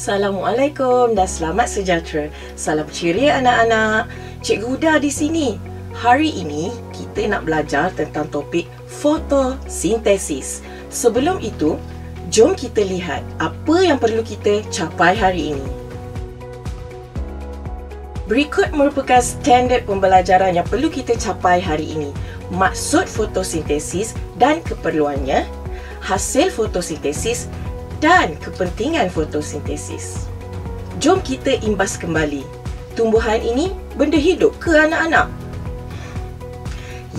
Assalamualaikum dan selamat sejahtera. Salam ceria anak-anak. Cikgu Huda di sini. Hari ini kita nak belajar tentang topik fotosintesis. Sebelum itu, jom kita lihat apa yang perlu kita capai hari ini. Berikut merupakan standard pembelajaran yang perlu kita capai hari ini. Maksud fotosintesis dan keperluannya, hasil fotosintesis dan kepentingan fotosintesis. Jom kita imbas kembali. Tumbuhan ini benda hidup ke anak-anak?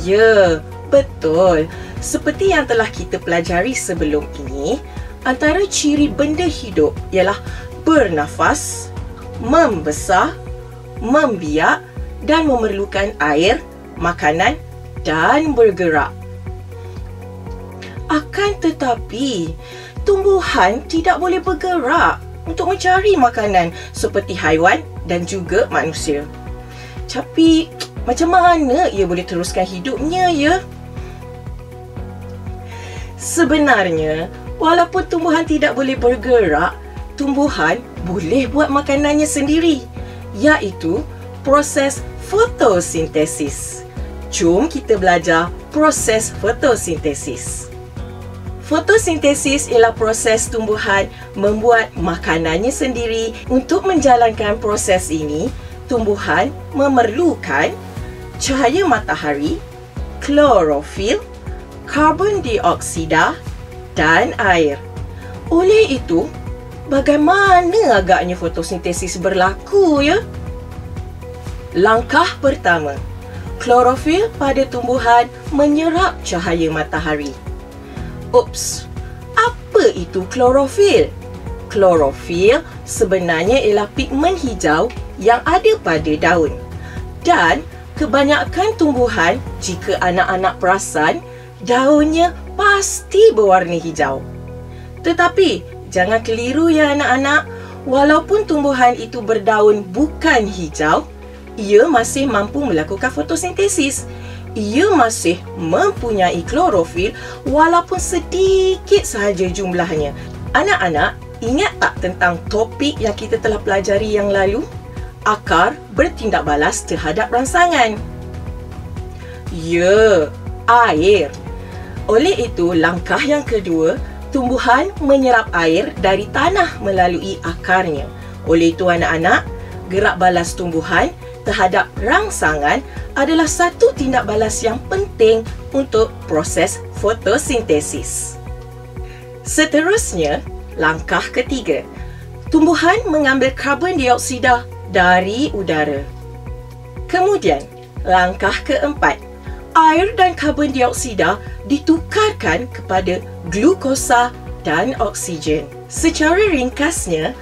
Ya, betul. Seperti yang telah kita pelajari sebelum ini, antara ciri benda hidup ialah bernafas, membesar, membiak dan memerlukan air, makanan dan bergerak. Akan tetapi, tumbuhan tidak boleh bergerak untuk mencari makanan seperti haiwan dan juga manusia. Tapi, macam mana ia boleh teruskan hidupnya, ya? Sebenarnya, walaupun tumbuhan tidak boleh bergerak, tumbuhan boleh buat makanannya sendiri, iaitu proses fotosintesis. Jom kita belajar proses fotosintesis. Fotosintesis ialah proses tumbuhan membuat makanannya sendiri. Untuk menjalankan proses ini, tumbuhan memerlukan cahaya matahari, klorofil, karbon dioksida dan air. Oleh itu, bagaimana agaknya fotosintesis berlaku, ya? Langkah pertama, klorofil pada tumbuhan menyerap cahaya matahari. Ups, apa itu klorofil? Klorofil sebenarnya ialah pigmen hijau yang ada pada daun. Dan kebanyakan tumbuhan, jika anak-anak perasan, daunnya pasti berwarna hijau. Tetapi, jangan keliru ya anak-anak, walaupun tumbuhan itu berdaun bukan hijau, ia masih mampu melakukan fotosintesis. Ia masih mempunyai klorofil walaupun sedikit sahaja jumlahnya. Anak-anak, ingat tak tentang topik yang kita telah pelajari yang lalu? Akar bertindak balas terhadap rangsangan. Ya, air. Oleh itu, langkah yang kedua, tumbuhan menyerap air dari tanah melalui akarnya. Oleh itu anak-anak, gerak balas tumbuhan terhadap rangsangan adalah satu tindak balas yang penting untuk proses fotosintesis. Seterusnya, langkah ketiga, tumbuhan mengambil karbon dioksida dari udara. Kemudian, langkah keempat, air dan karbon dioksida ditukarkan kepada glukosa dan oksigen. Secara ringkasnya,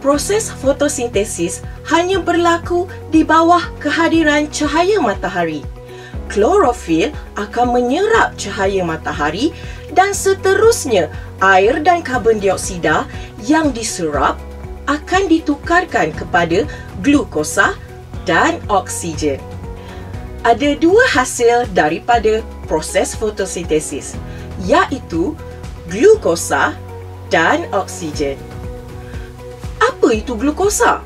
proses fotosintesis hanya berlaku di bawah kehadiran cahaya matahari. Klorofil akan menyerap cahaya matahari dan seterusnya air dan karbon dioksida yang diserap akan ditukarkan kepada glukosa dan oksigen. Ada dua hasil daripada proses fotosintesis, iaitu glukosa dan oksigen. Apa itu glukosa?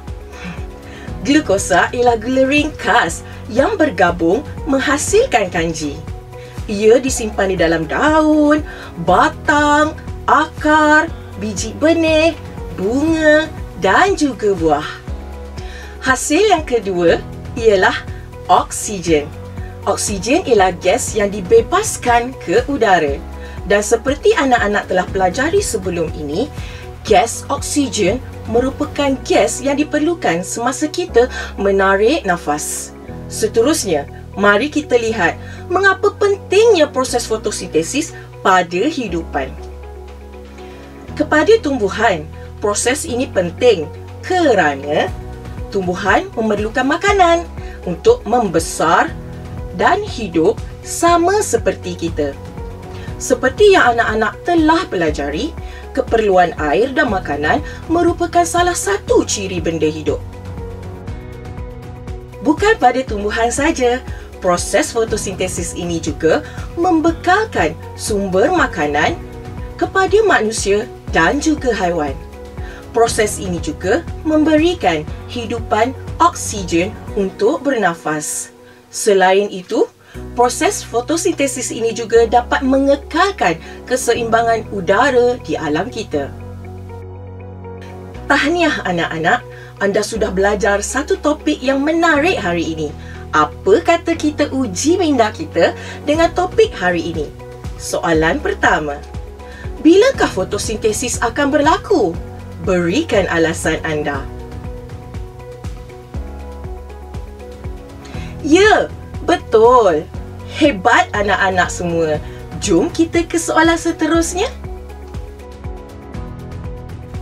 Glukosa ialah gula ringkas yang bergabung menghasilkan kanji. Ia disimpan di dalam daun, batang, akar, biji benih, bunga dan juga buah. Hasil yang kedua ialah oksigen. Oksigen ialah gas yang dibebaskan ke udara. Dan seperti anak-anak telah pelajari sebelum ini, gas oksigen merupakan gas yang diperlukan semasa kita menarik nafas. Seterusnya, mari kita lihat mengapa pentingnya proses fotosintesis pada hidupan. Kepada tumbuhan, proses ini penting kerana tumbuhan memerlukan makanan untuk membesar dan hidup sama seperti kita. Seperti yang anak-anak telah pelajari, keperluan air dan makanan merupakan salah satu ciri benda hidup. Bukan pada tumbuhan saja, proses fotosintesis ini juga membekalkan sumber makanan kepada manusia dan juga haiwan. Proses ini juga memberikan hidupan oksigen untuk bernafas. Selain itu, proses fotosintesis ini juga dapat mengekalkan keseimbangan udara di alam kita. Tahniah anak-anak, anda sudah belajar satu topik yang menarik hari ini. Apa kata kita uji minda kita dengan topik hari ini? Soalan pertama. Bilakah fotosintesis akan berlaku? Berikan alasan anda. Ya, betul. Hebat anak-anak semua. Jom kita ke soalan seterusnya.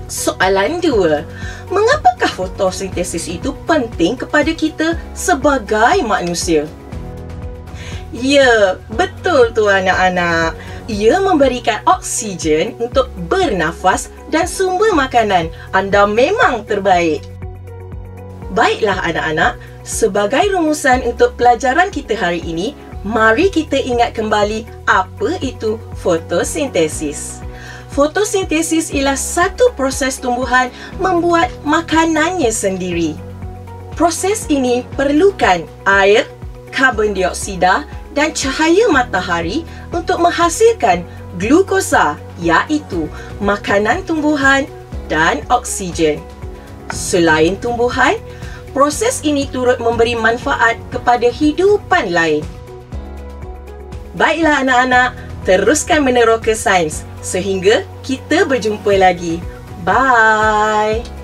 Soalan 2. Mengapakah fotosintesis itu penting kepada kita sebagai manusia? Ya, betul tu anak-anak. Ia memberikan oksigen untuk bernafas dan sumber makanan. Anda memang terbaik. Baiklah anak-anak, sebagai rumusan untuk pelajaran kita hari ini, mari kita ingat kembali apa itu fotosintesis. Fotosintesis ialah satu proses tumbuhan membuat makanannya sendiri. Proses ini perlukan air, karbon dioksida dan cahaya matahari untuk menghasilkan glukosa, iaitu makanan tumbuhan dan oksigen. Selain tumbuhan, proses ini turut memberi manfaat kepada hidupan lain. Baiklah anak-anak, teruskan meneroka sains sehingga kita berjumpa lagi. Bye!